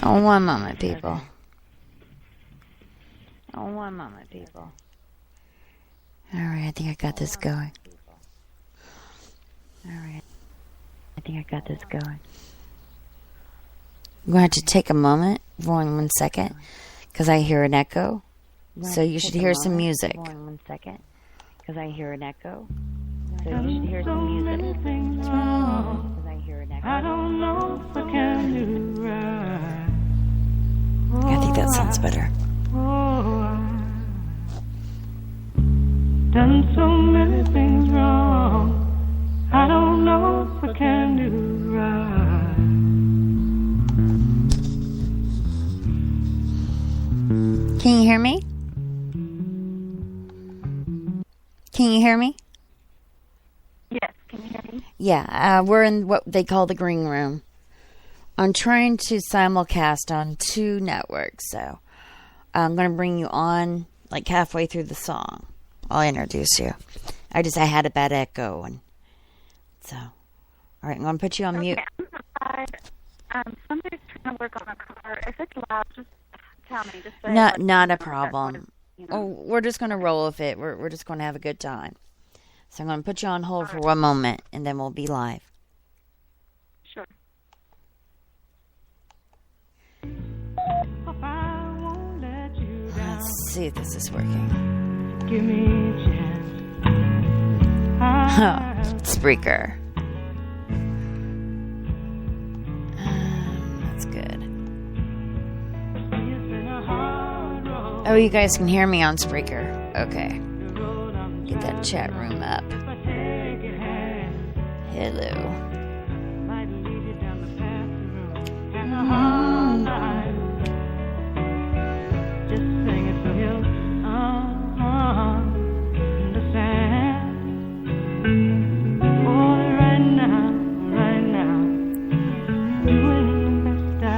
Oh, one moment, people. Oh, one moment, people. All right, I think I got this going. All right, I think I got this going. I'm going to have to take a moment, one second, because I hear an echo. So you should hear some music. One second, because I hear an echo. So you should hear some music. Because I hear an echo. I don't know if I can do right. I think that sounds better. Done so many things wrong. I don't know if I can do right. Can you hear me? Can you hear me? Yes, can you hear me? Yeah, we're in what they call the green room. I'm trying to simulcast on 2 networks, so I'm going to bring you on like halfway through the song. I'll introduce you. I had a bad echo, and so all right, I'm going to put you on mute. I'm outside. Somebody's trying to work on a car. If it's loud, just tell me. Just say not a problem. Oh, we're just going to roll with it. We're just going to have a good time. So I'm going to put you on hold for 1 moment, and then we'll be live. Sure. Let's see if this is working. Give me a chance. Spreaker. That's good. Oh, you guys can hear me on Spreaker. Okay. Get that chat room up. Hello. Just sing it so you'll understand. Boy, right now, doing the best I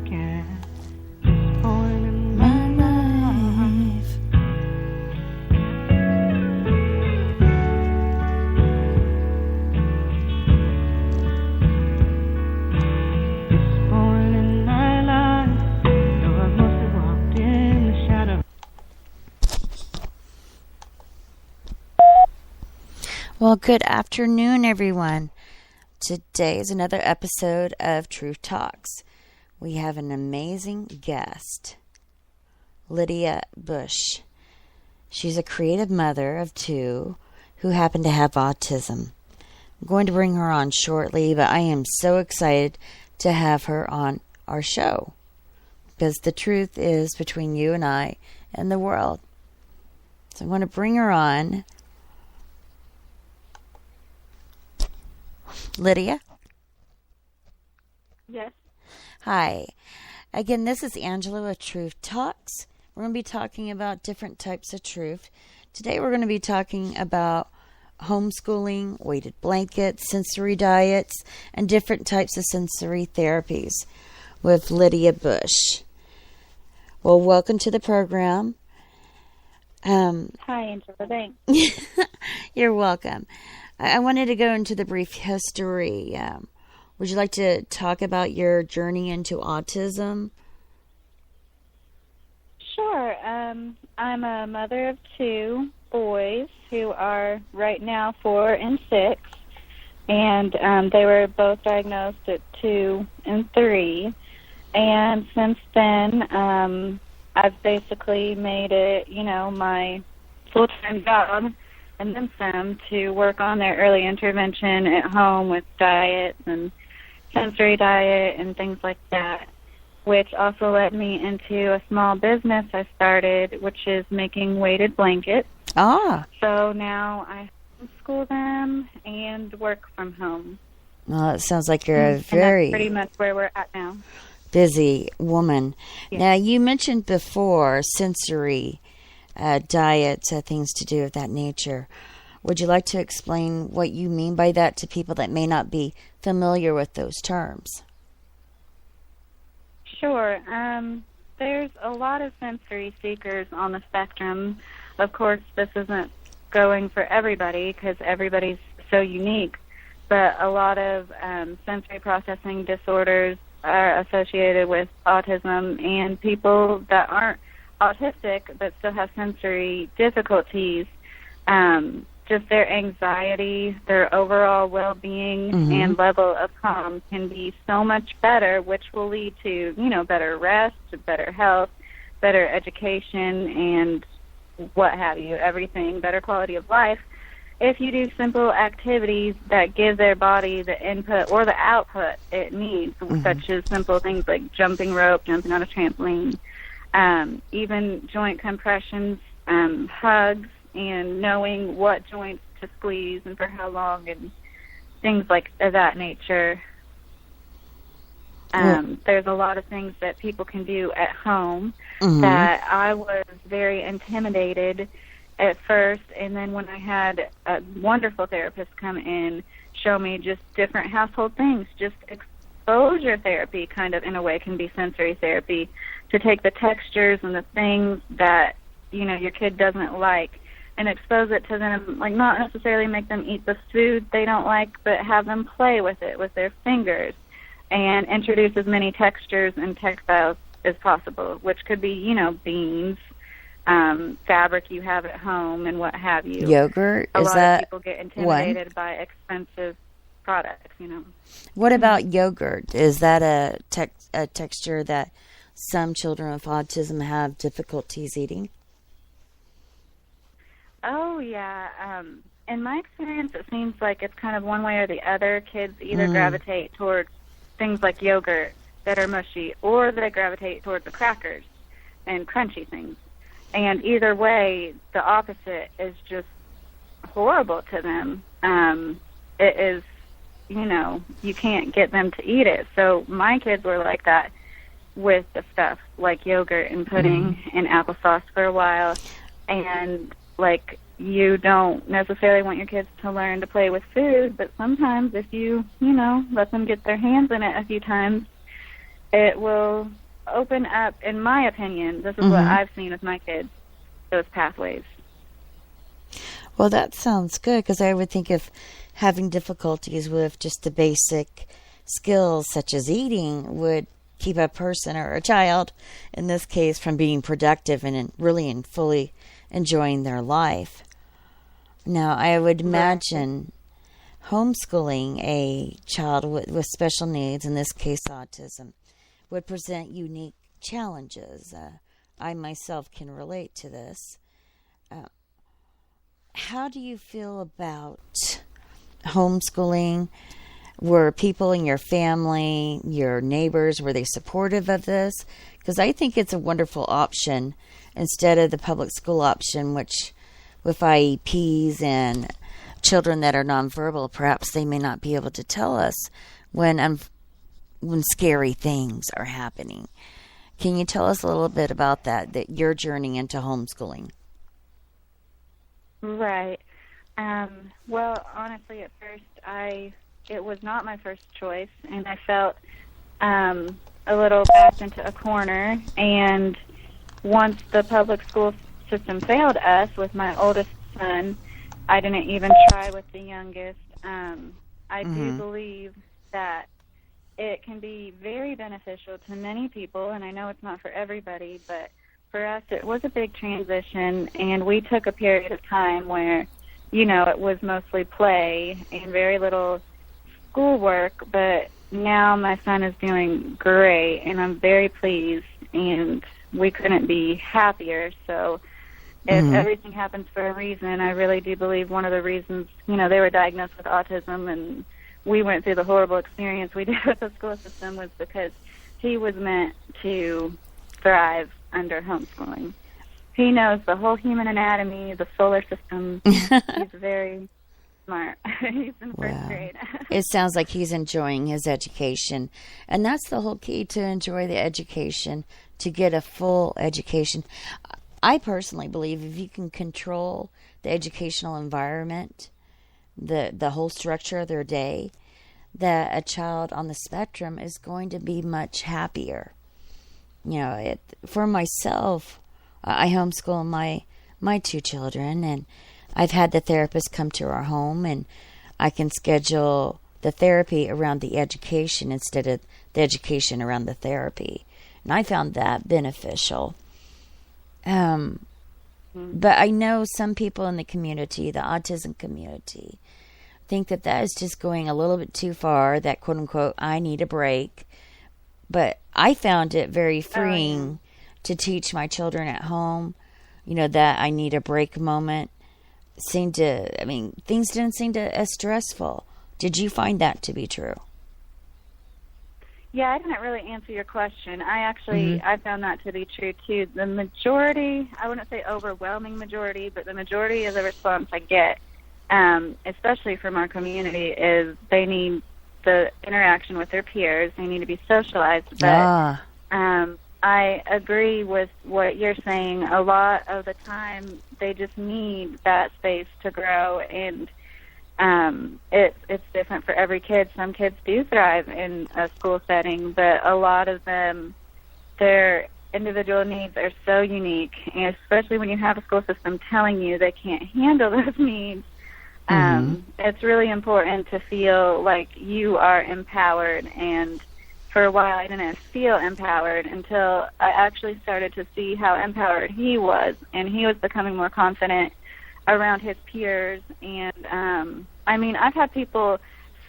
can. This point in my life. This point in my life, though I've mostly walked in the shadow. Well, good afternoon, everyone. Today is another episode of Truth Talks. We have an amazing guest, Lydia Bush. She's a creative mother of 2 who happen to have autism. I'm going to bring her on shortly, but I am so excited to have her on our show because the truth is between you and I and the world. So I'm going to bring her on. Lydia? Yes. Hi. Again, this is Angela with Truth Talks. We're going to be talking about different types of truth. Today we're going to be talking about homeschooling, weighted blankets, sensory diets, and different types of sensory therapies with Lydia Bush. Well, welcome to the program. Hi, Angela. Thanks. You're welcome. I wanted to go into the brief history. Would you like to talk about your journey into autism? Sure. I'm a mother of 2 boys who are right now 4 and 6, and they were both diagnosed at 2 and 3. And since then, I've basically made it, my full-time job and then some to work on their early intervention at home with diet and sensory diet and things like that, which also led me into a small business I started, which is making weighted blankets. So now I homeschool them and work from home. Well, it sounds like you're a very... And that's pretty much where we're at now. Busy woman. Yeah. Now, you mentioned before sensory diets, things to do of that nature. Would you like to explain what you mean by that to people that may not be familiar with those terms? Sure. There's a lot of sensory seekers on the spectrum. Of course, this isn't going for everybody because everybody's so unique, but a lot of sensory processing disorders are associated with autism and people that aren't autistic but still have sensory difficulties, just their anxiety, their overall well-being and level of calm can be so much better, which will lead to, better rest, better health, better education, and what have you, everything, better quality of life, if you do simple activities that give their body the input or the output it needs, such as simple things like jumping rope, jumping on a trampoline, even joint compressions, hugs, and knowing what joints to squeeze and for how long and things like of that nature. There's a lot of things that people can do at home that I was very intimidated at first, and then when I had a wonderful therapist come in, show me just different household things, just exposure therapy kind of in a way can be sensory therapy, to take the textures and the things that, your kid doesn't like and expose it to them, like not necessarily make them eat the food they don't like, but have them play with it with their fingers and introduce as many textures and textiles as possible, which could be, beans, fabric you have at home and what have you. Yogurt, a is lot that of people get intimidated by expensive products, What about yogurt? Is that a texture that some children with autism have difficulties eating? Oh, yeah. In my experience, it seems like it's kind of one way or the other. Kids either gravitate towards things like yogurt that are mushy, or they gravitate towards the crackers and crunchy things. And either way, the opposite is just horrible to them. It is, you can't get them to eat it. So my kids were like that with the stuff like yogurt and pudding and applesauce for a while. And, you don't necessarily want your kids to learn to play with food, but sometimes if you, let them get their hands in it a few times, it will open up, in my opinion, this is what I've seen with my kids, those pathways. Well, that sounds good, because I would think if having difficulties with just the basic skills such as eating would keep a person or a child, in this case, from being productive and really and fully enjoying their life. Now, I would imagine homeschooling a child with special needs, in this case autism, would present unique challenges. I myself can relate to this. How do you feel about homeschooling? Were people in your family, your neighbors, were they supportive of this? Because I think it's a wonderful option instead of the public school option, which with IEPs and children that are nonverbal, perhaps they may not be able to tell us when scary things are happening. Can you tell us a little bit about that your journey into homeschooling? Right. Well, honestly, at first, it was not my first choice, and I felt a little backed into a corner. And once the public school system failed us with my oldest son, I didn't even try with the youngest. I do believe that it can be very beneficial to many people, and I know it's not for everybody, but for us it was a big transition, and we took a period of time where, it was mostly play and very little schoolwork, but now my son is doing great, and I'm very pleased, and we couldn't be happier. So if everything happens for a reason, I really do believe one of the reasons, they were diagnosed with autism and we went through the horrible experience we did with the school system was because he was meant to thrive under homeschooling. He knows the whole human anatomy, the solar system. He's very smart. He's in first grade. It sounds like he's enjoying his education. And that's the whole key, to enjoy the education, to get a full education. I personally believe if you can control the educational environment, the whole structure of their day, that a child on the spectrum is going to be much happier. For myself, I homeschool my two children, and I've had the therapist come to our home, and I can schedule the therapy around the education instead of the education around the therapy. And I found that beneficial. But I know some people in the community, the autism community, think that is just going a little bit too far, that quote unquote, I need a break. But I found it very freeing to teach my children at home, that I need a break moment. Things didn't seem as stressful. Did you find that to be true? Yeah, I didn't really answer your question. I found that to be true too. The majority, I wouldn't say overwhelming majority, but the majority of the response I get, especially from our community, is they need the interaction with their peers. They need to be socialized. But I agree with what you're saying. A lot of the time, they just need that space to grow, and it's different for every kid. Some kids do thrive in a school setting, but a lot of them, their individual needs are so unique, and especially when you have a school system telling you they can't handle those needs. It's really important to feel like you are empowered, and for a while I didn't feel empowered until I actually started to see how empowered he was, and he was becoming more confident around his peers. And I've had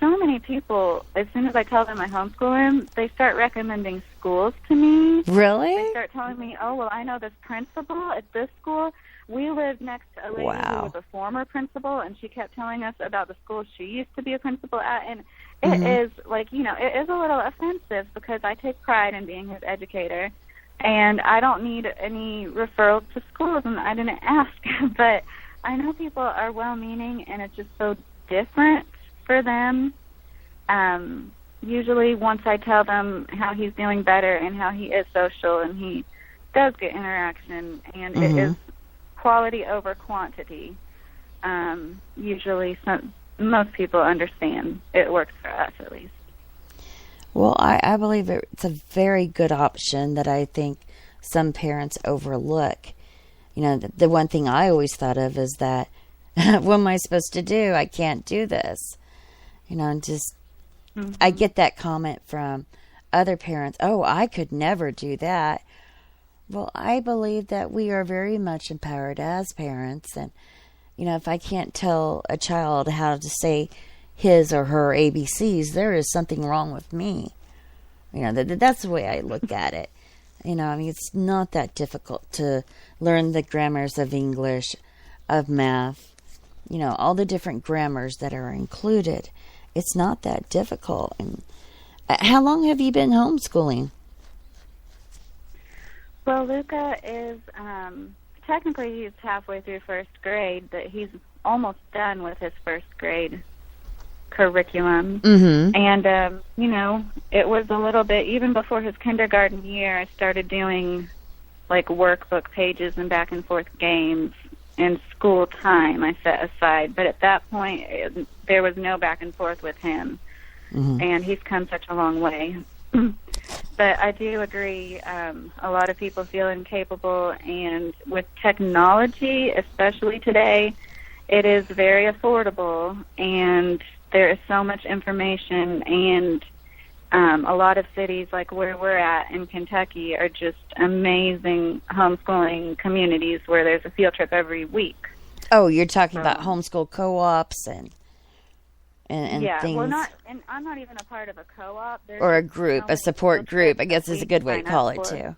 so many people, as soon as I tell them I homeschool him, they start recommending schools to me. Really? They start telling me, oh, well, I know this principal at this school. We lived next to a lady who was a former principal, and she kept telling us about the school she used to be a principal at. And it is, it is a little offensive because I take pride in being his educator, and I don't need any referrals to schools, and I didn't ask. But I know people are well-meaning, and it's just so different for them. Usually once I tell them how he's doing better and how he is social and he does get interaction, and it is quality over quantity, usually most people understand. It works for us, at least. Well, I believe it's a very good option that I think some parents overlook. The one thing I always thought of is that, what am I supposed to do? I can't do this. I get that comment from other parents, oh, I could never do that. Well, I believe that we are very much empowered as parents. And, if I can't tell a child how to say his or her ABCs, there is something wrong with me. That's the way I look at it. It's not that difficult to learn the grammars of English, of math, all the different grammars that are included. It's not that difficult. And how long have you been homeschooling? Well, Luca is, technically he's halfway through first grade, but he's almost done with his first grade curriculum. And, it was a little bit, even before his kindergarten year, I started doing, workbook pages and back and forth games and school time I set aside. But at that point, there was no back and forth with him. And he's come such a long way. But I do agree, a lot of people feel incapable, and with technology, especially today, it is very affordable, and there is so much information, and a lot of cities like where we're at in Kentucky are just amazing homeschooling communities where there's a field trip every week. Oh, you're talking about homeschool co-ops and yeah, things. Well, I'm not even a part of a co-op. Or a group, a support group, I guess is a good way to call it, too.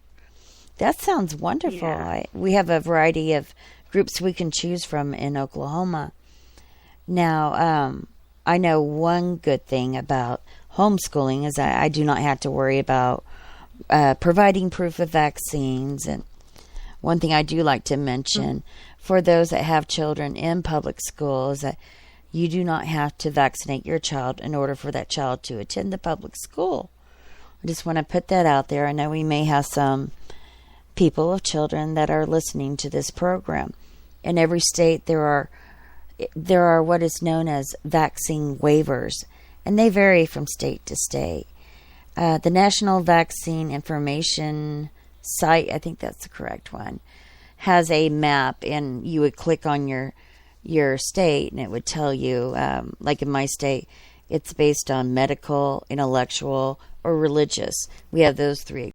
That sounds wonderful. Yeah. We have a variety of groups we can choose from in Oklahoma. Now, I know one good thing about homeschooling is I do not have to worry about providing proof of vaccines. And one thing I do like to mention for those that have children in public school is that you do not have to vaccinate your child in order for that child to attend the public school. I just want to put that out there. I know we may have some people of children that are listening to this program. In every state, there are what is known as vaccine waivers, and they vary from state to state. The National Vaccine Information Site, I think that's the correct one, has a map, and you would click on your state, and it would tell you, like in my state, it's based on medical, intellectual, or religious. We have those three